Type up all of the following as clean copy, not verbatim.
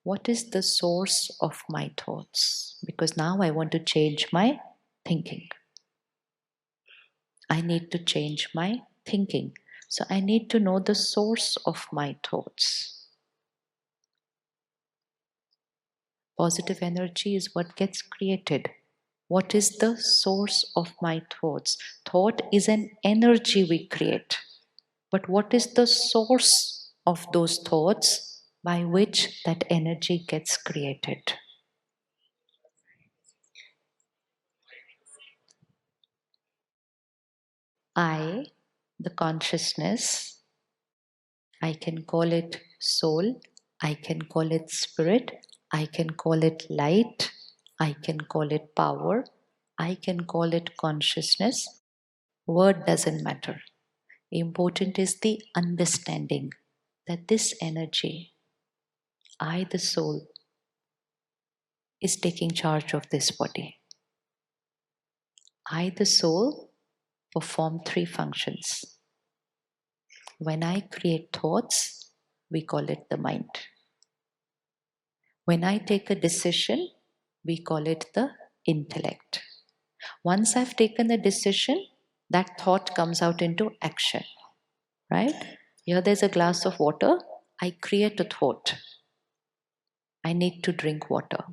what is the source of my thoughts? Because now I want to change my thinking. I need to change my thinking. So I need to know the source of my thoughts. Positive energy is what gets created. What is the source of my thoughts? Thought is an energy we create. But what is the source of those thoughts by which that energy gets created? I, the consciousness, I can call it soul, I can call it spirit, I can call it light, I can call it power, I can call it consciousness. Word doesn't matter. Important is the understanding that this energy, I, the soul, is taking charge of this body. I, the soul, perform three functions. When I create thoughts, we call it the mind. When I take a decision, we call it the intellect. Once I've taken a decision, that thought comes out into action, right? Here there's a glass of water. I create a thought. I need to drink water.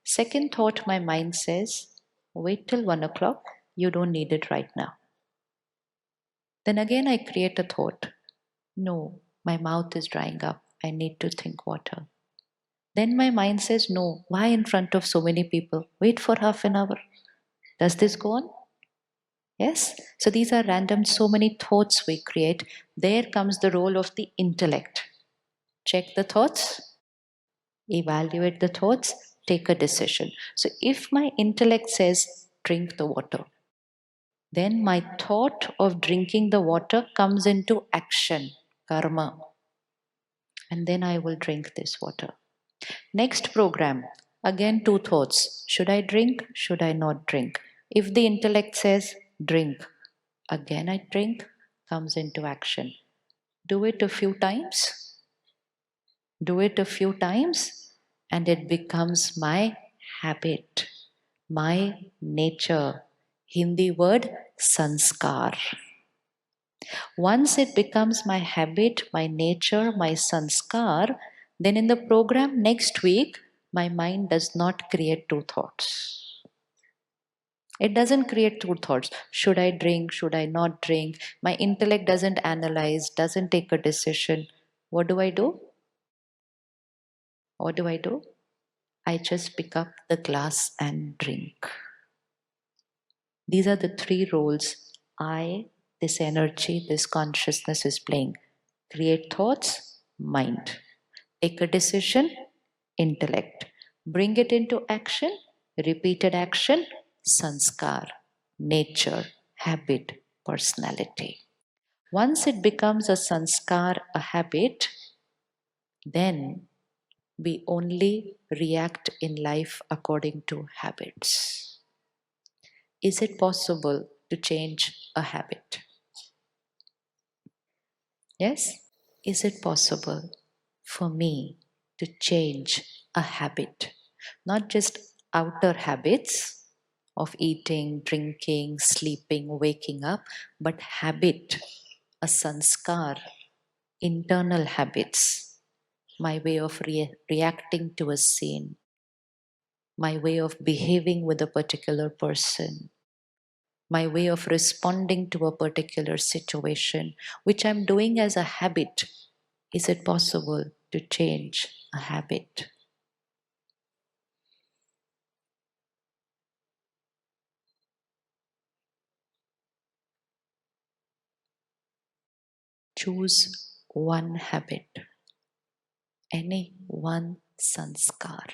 Second thought, my mind says, wait till 1 o'clock. You don't need it right now. Then again, I create a thought. No, my mouth is drying up. I need to drink water. Then my mind says, no, why in front of so many people? Wait for half an hour. Does this go on? Yes? So these are random, so many thoughts we create. There comes the role of the intellect. Check the thoughts, evaluate the thoughts, take a decision. So if my intellect says, drink the water, then my thought of drinking the water comes into action, karma, and then I will drink this water. Next program, again two thoughts. Should I drink? Should I not drink? If the intellect says drink, again I drink, comes into action. Do it a few times. Do it a few times, and it becomes my habit, my nature. Hindi word sanskar. Once it becomes my habit, my nature, my sanskar, then in the program next week, my mind does not create two thoughts. It doesn't create two thoughts. Should I drink? Should I not drink? My intellect doesn't analyze, doesn't take a decision. What do I do? What do I do? I just pick up the glass and drink. These are the three roles I, this energy, this consciousness is playing. Create thoughts, mind. Take a decision, intellect. Bring it into action, repeated action, sanskar, nature, habit, personality. Once it becomes a sanskar, a habit, then we only react in life according to habits. Is it possible to change a habit? Yes? Is it possible for me to change a habit? Not just outer habits of eating, drinking, sleeping, waking up, but habit, a sanskar, internal habits, my way of reacting to a scene, my way of behaving with a particular person, my way of responding to a particular situation, which I'm doing as a habit. Is it possible to change a habit? Choose one habit, any one sanskar.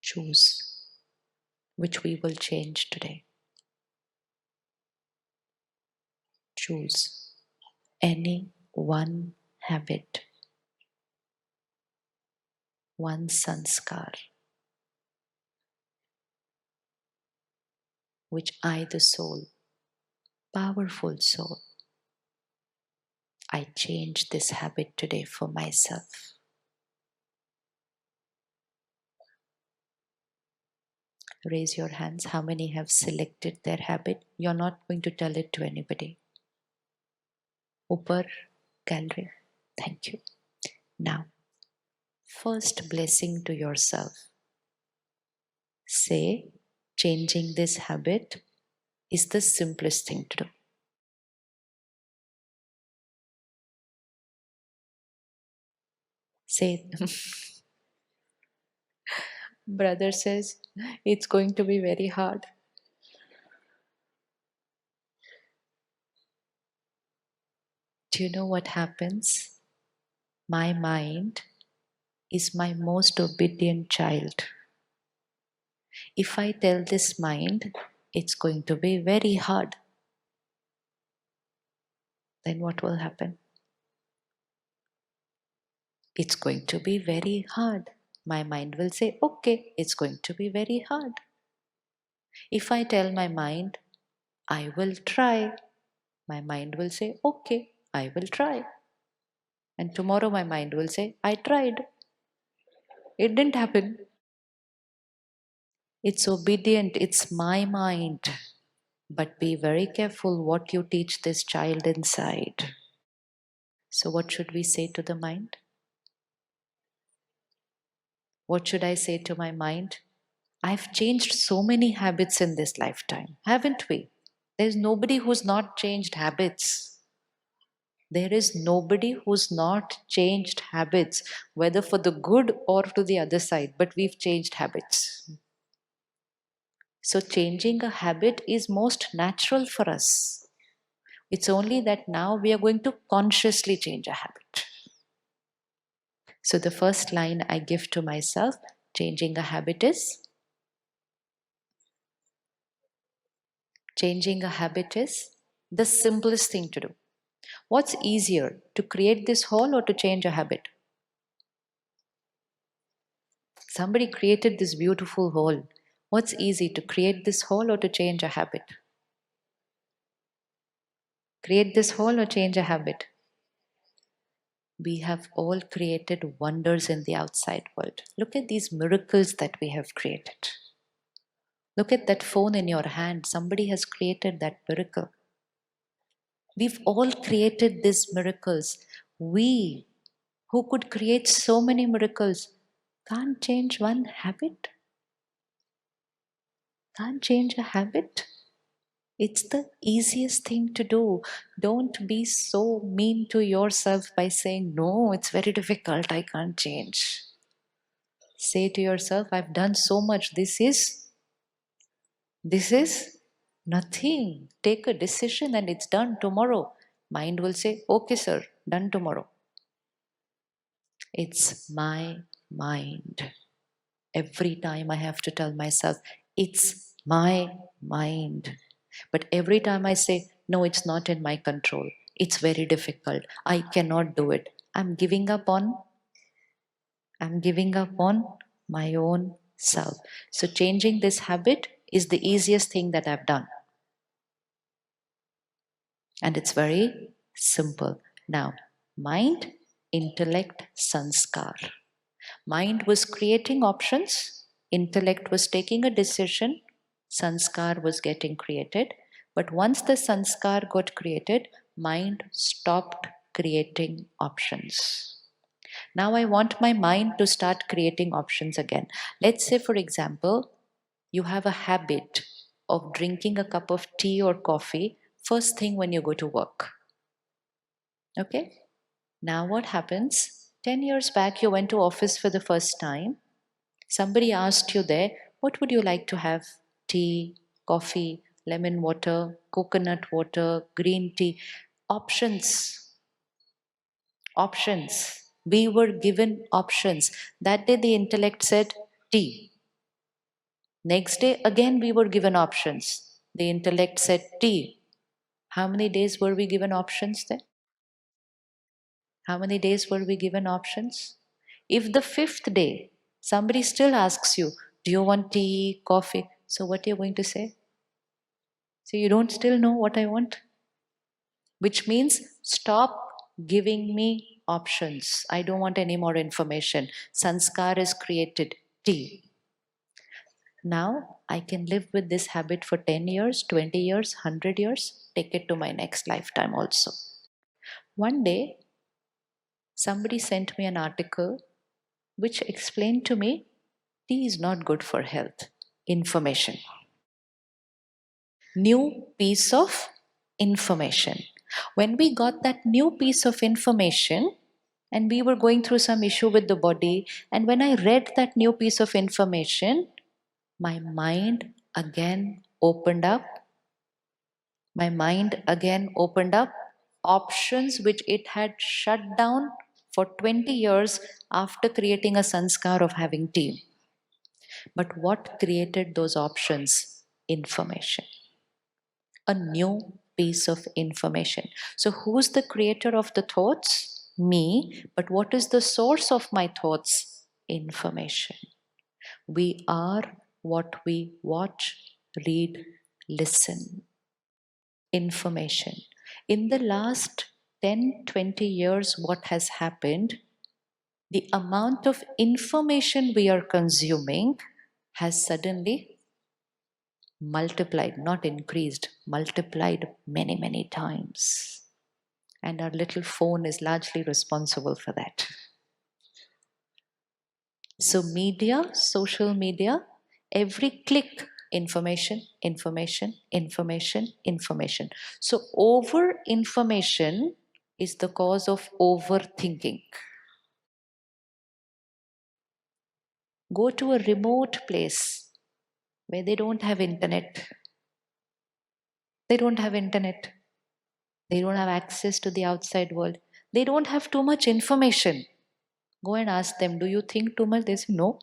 Choose which we will change today. Choose any one habit, one sanskar, which I, the soul, powerful soul, I change this habit today for myself. Raise your hands. How many have selected their habit? You're not going to tell it to anybody. Upper gallery. Thank you. Now, first blessing to yourself. Say, changing this habit is the simplest thing to do. Say, brother says, it's going to be very hard. Do you know what happens? My mind is my most obedient child. If I tell this mind, it's going to be very hard, then what will happen? It's going to be very hard. My mind will say, okay, it's going to be very hard. If I tell my mind, I will try, my mind will say, okay, I will try. And tomorrow my mind will say, I tried. It didn't happen. It's obedient, it's my mind. But be very careful what you teach this child inside. So, what should we say to the mind? What should I say to my mind? I've changed so many habits in this lifetime, haven't we? There's nobody who's not changed habits. There is nobody who's not changed habits, whether for the good or to the other side, but we've changed habits. So, changing a habit is most natural for us. It's only that now we are going to consciously change a habit. So, the first line I give to myself, changing a habit is the simplest thing to do. What's easier, to create this hole or to change a habit? Somebody created this beautiful hole. What's easy, to create this hole or to change a habit? Create this hole or change a habit? We have all created wonders in the outside world. Look at these miracles that we have created. Look at that phone in your hand. Somebody has created that miracle. We've all created these miracles. We, who could create so many miracles, can't change one habit? Can't change a habit? It's the easiest thing to do. Don't be so mean to yourself by saying, no, it's very difficult, I can't change. Say to yourself, I've done so much. This is nothing. Take a decision and it's done tomorrow. Mind will say, okay, sir, done tomorrow. It's my mind. Every time I have to tell myself, it's my mind. But every time I say, no, it's not in my control, it's very difficult, I cannot do it, I'm giving up on my own self. So changing this habit is the easiest thing that I've done. And it's very simple. Now, mind, intellect, sanskar. Mind was creating options, intellect was taking a decision, sanskar was getting created. But once the sanskar got created, mind stopped creating options. Now I want my mind to start creating options again. Let's say, for example, you have a habit of drinking a cup of tea or coffee first thing when you go to work. Okay? Now what happens? 10 years back, you went to office for the first time. Somebody asked you there, what would you like to have? Tea, coffee, lemon water, coconut water, green tea. Options. Options. We were given options. That day the intellect said tea. Next day again we were given options. The intellect said tea. How many days were we given options then? How many days were we given options? If the fifth day somebody still asks you, do you want tea, coffee? So what are you going to say? So you don't still know what I want? Which means stop giving me options. I don't want any more information. Sanskar is created. Tea. Now I can live with this habit for 10 years, 20 years, 100 years, take it to my next lifetime also. One day, somebody sent me an article which explained to me tea is not good for health. Information. New piece of information. When we got that new piece of information, and we were going through some issue with the body, and when I read that new piece of information, my mind again opened up. My mind again opened up options which it had shut down for 20 years after creating a sanskar of having tea. But what created those options? Information. A new piece of information. So, who's the creator of the thoughts? Me. But what is the source of my thoughts? Information. We are what we watch, read, listen. Information. In the last 10, 20 years, what has happened? The amount of information we are consuming has suddenly multiplied, not increased, multiplied many, many times. And our little phone is largely responsible for that. So, media, social media, every click, information, information, information, information. So, over information is the cause of overthinking. Go to a remote place where they don't have internet. They don't have internet. They don't have access to the outside world. They don't have too much information. Go and ask them, do you think too much? They say, no.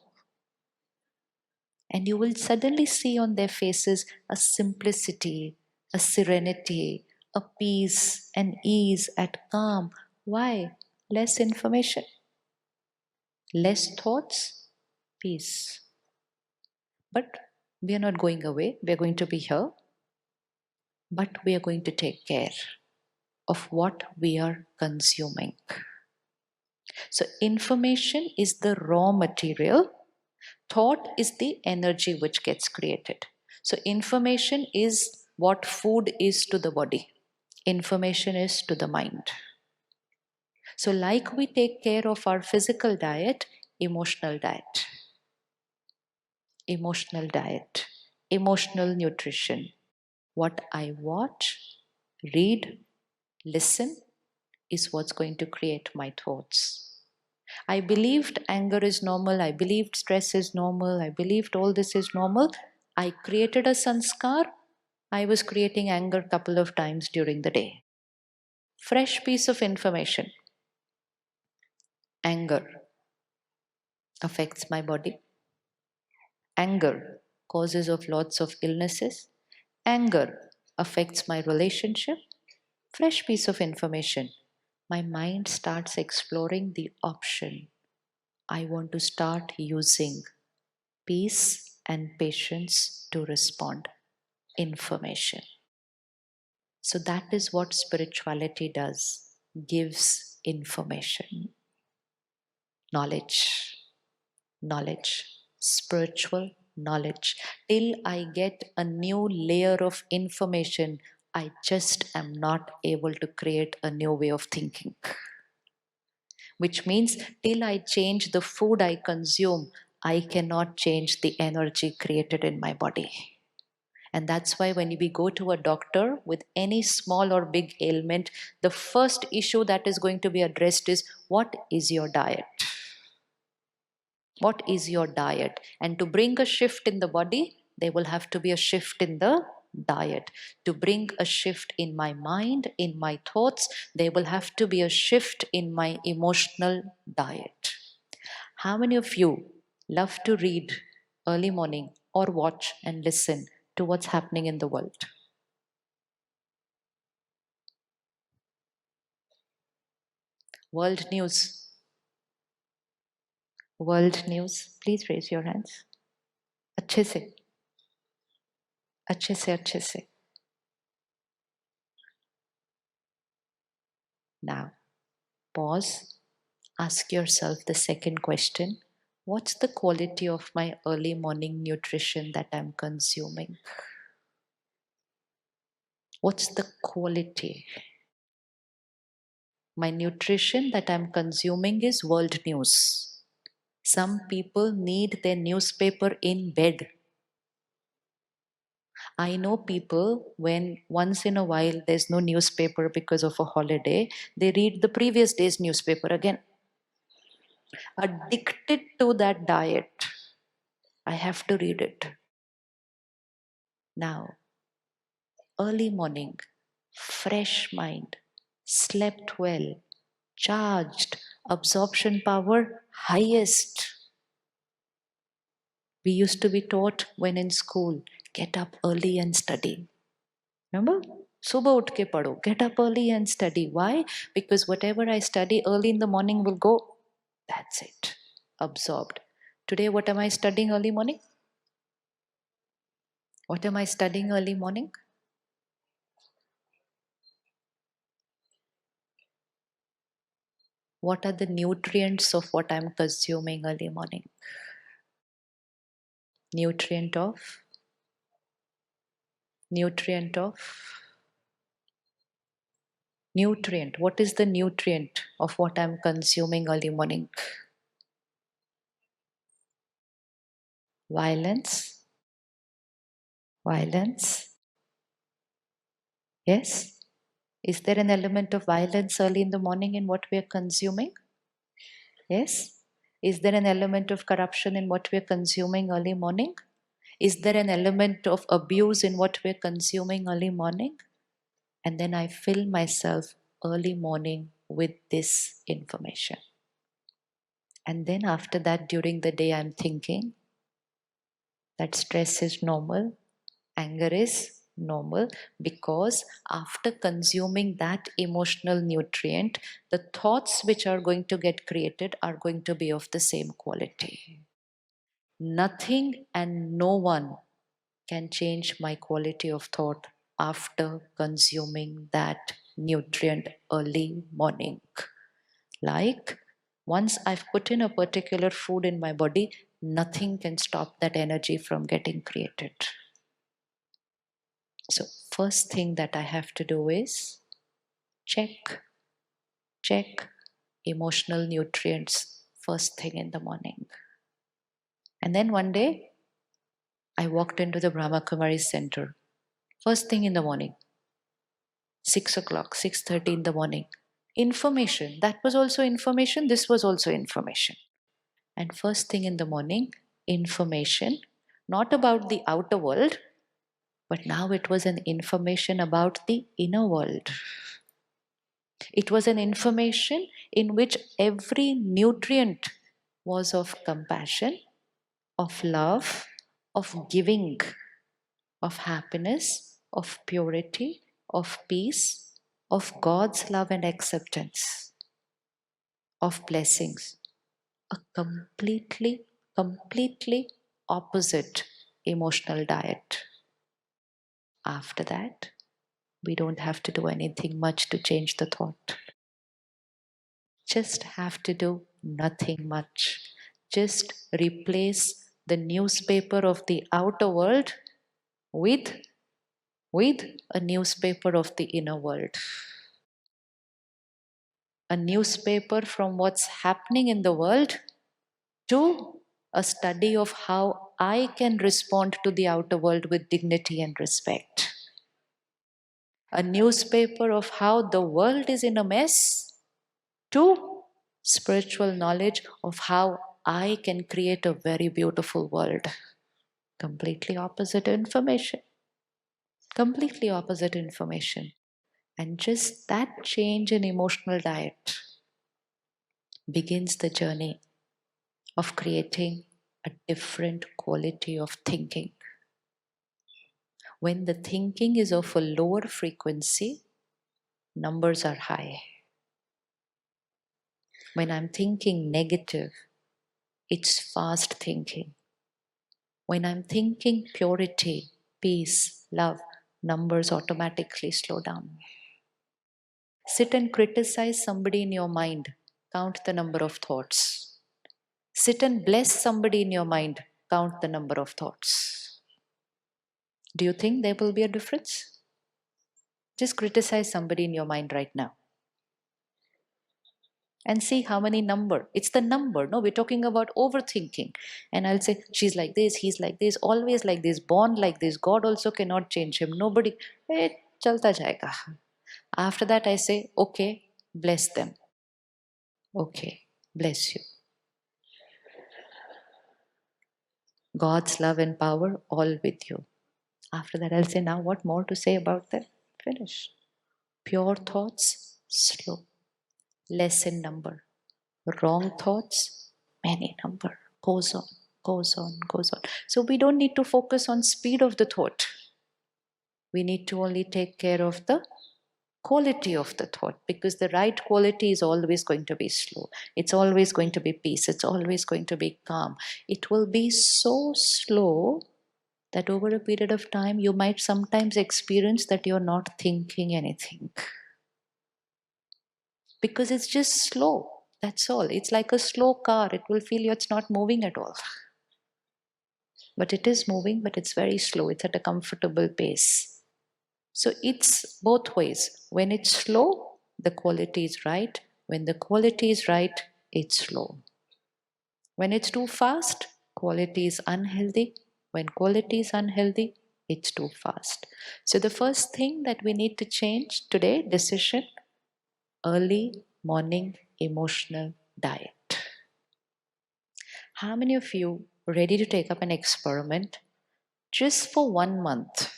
And you will suddenly see on their faces a simplicity, a serenity, a peace, an ease, at calm. Why? Less information, less thoughts, peace. But we are not going away. We are going to be here. But we are going to take care of what we are consuming. So, information is the raw material, thought is the energy which gets created. So, information is what food is to the body, information is to the mind. So, like we take care of our physical diet, emotional diet, emotional diet, emotional nutrition. What I watch, read, listen is what's going to create my thoughts. I believed anger is normal. I believed stress is normal. I believed all this is normal. I created a sanskar. I was creating anger a couple of times during the day. Fresh piece of information. Anger affects my body. Anger causes of lots of illnesses. Anger affects my relationship. Fresh piece of information. My mind starts exploring the option. I want to start using peace and patience to respond. Information. So that is what spirituality does, gives information. Knowledge, knowledge, spiritual knowledge. Till I get a new layer of information, I just am not able to create a new way of thinking. Which means till I change the food I consume, I cannot change the energy created in my body. And that's why when we go to a doctor with any small or big ailment, the first issue that is going to be addressed is, what is your diet? What is your diet? And to bring a shift in the body, there will have to be a shift in the diet. To bring a shift in my mind, in my thoughts, there will have to be a shift in my emotional diet. How many of you love to read early morning or watch and listen to what's happening in the world? World news. World news. Please raise your hands. अच्छे से, अच्छे से, अच्छे से. Now, pause. Ask yourself the second question. What's the quality of my early morning nutrition that I'm consuming? What's the quality? My nutrition that I'm consuming is world news. Some people need their newspaper in bed. I know people when once in a while there's no newspaper because of a holiday, they read the previous day's newspaper again. Addicted to that diet. I have to read it. Now, early morning, fresh mind, slept well, charged, absorption power highest. We used to be taught when in school, get up early and study. Remember? Subah utke के पढ़ो. Get up early and study. Why? Because whatever I study early in the morning will go. That's it. Absorbed. Today, what am I studying early morning? What am I studying early morning? What are the nutrients of what I'm consuming early morning? Nutrient of, nutrient of, nutrient. What is the nutrient of what I'm consuming early morning? Violence. Violence. Yes. Is there an element of violence early in the morning in what we are consuming? Yes. Is there an element of corruption in what we are consuming early morning? Is there an element of abuse in what we are consuming early morning? And then I fill myself early morning with this information. And then after that, during the day, I'm thinking that stress is normal, anger is normal, because after consuming that emotional nutrient, the thoughts which are going to get created are going to be of the same quality. Nothing and no one can change my quality of thought after consuming that nutrient early morning. Like, once I've put in a particular food in my body, nothing can stop that energy from getting created. So, first thing that I have to do is check emotional nutrients first thing in the morning. And then one day, I walked into the Brahma Kumari Center. First thing in the morning, 6 o'clock, 6:30 in the morning. Information. That was also information. This was also information. And first thing in the morning, information, not about the outer world, but now it was an information about the inner world. It was an information in which every nutrient was of compassion, of love, of giving, of happiness, of purity, of peace, of God's love and acceptance, of blessings. A completely opposite emotional diet. After that, we don't have to do anything much to change the thought. Just have to do nothing much. Just replace the newspaper of the outer world with, with a newspaper of the inner world. A newspaper from what's happening in the world to a study of how I can respond to the outer world with dignity and respect. A newspaper of how the world is in a mess to spiritual knowledge of how I can create a very beautiful world. Completely opposite information. Completely opposite information. And just that change in emotional diet begins the journey of creating a different quality of thinking. When the thinking is of a lower frequency, numbers are high. When I'm thinking negative, it's fast thinking. When I'm thinking purity, peace, love, numbers automatically slow down. Sit and criticize somebody in your mind. Count the number of thoughts. Sit and bless somebody in your mind. Count the number of thoughts. Do you think there will be a difference? Just criticize somebody in your mind right now and see how many number. It's the number. No, we're talking about overthinking. And I'll say, she's like this, he's like this, always like this, born like this. God also cannot change him. Nobody. Chalta jayega. After that, I say, okay, bless them. Okay, bless you. God's love and power all with you. After that, I'll say, now what more to say about that? Finish. Pure thoughts, slow. Less in number. Wrong thoughts, many number. Goes on, goes on, goes on. So we don't need to focus on speed of the thought. We need to only take care of the quality of the thought, because the right quality is always going to be slow. It's always going to be peace. It's always going to be calm. It will be so slow that over a period of time you might sometimes experience that you're not thinking anything, because it's just slow. That's all. It's like a slow car. It will feel it's not moving at all. But it is moving, but it's very slow. It's at a comfortable pace. So it's both ways. When it's slow, the quality is right. When the quality is right, it's slow. When it's too fast, quality is unhealthy. When quality is unhealthy, it's too fast. So the first thing that we need to change today, decision, early morning emotional diet. How many of you ready to take up an experiment just for 1 month,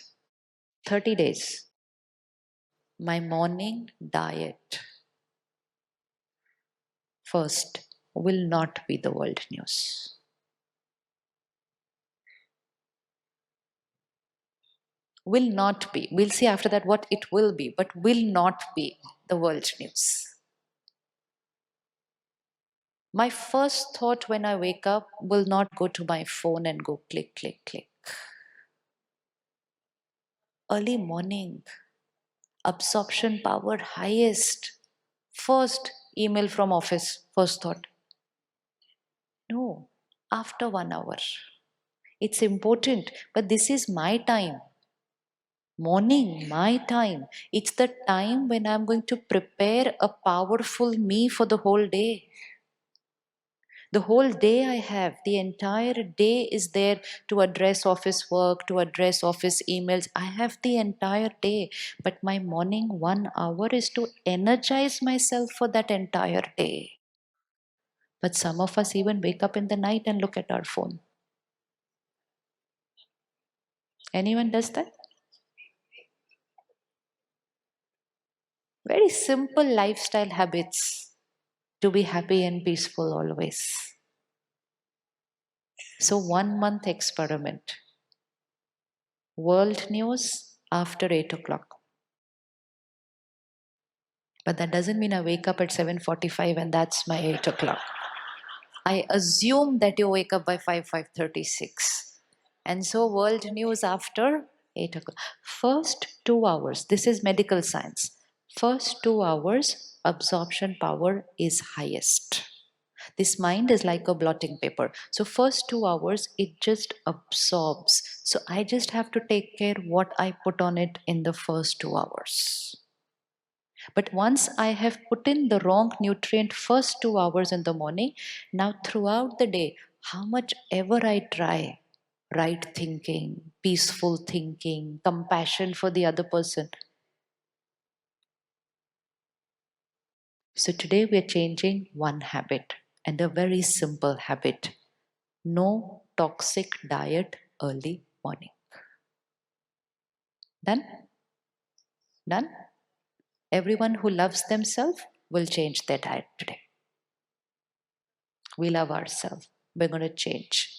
30 days? My morning diet first will not be the world news. Will not be. We'll see after that what it will be, but will not be the world news. My first thought when I wake up will not go to my phone and go click, click, click. Early morning, absorption power highest. First email from office, first thought. No, after 1 hour. It's important, but this is my time. Morning, my time. It's the time when I'm going to prepare a powerful me for the whole day. The whole day I have, the entire day is there to address office work, to address office emails. I have the entire day, but my morning 1 hour is to energize myself for that entire day. But some of us even wake up in the night and look at our phone. Anyone does that? Very simple lifestyle habits to be happy and peaceful always. So 1 month experiment. World news after 8 o'clock. But that doesn't mean I wake up at 7:45 and that's my 8 o'clock. I assume that you wake up by 5:36. And so world news after 8 o'clock. First 2 hours, this is medical science. First 2 hours, absorption power is highest. This mind is like a blotting paper. So first 2 hours, it just absorbs. So I just have to take care what I put on it in the first 2 hours. But once I have put in the wrong nutrient first 2 hours in the morning, now throughout the day, how much ever I try, right thinking, peaceful thinking, compassion for the other person. So today we are changing one habit, and a very simple habit. No toxic diet early morning. Done? Done? Everyone who loves themselves will change their diet today. We love ourselves. We're going to change.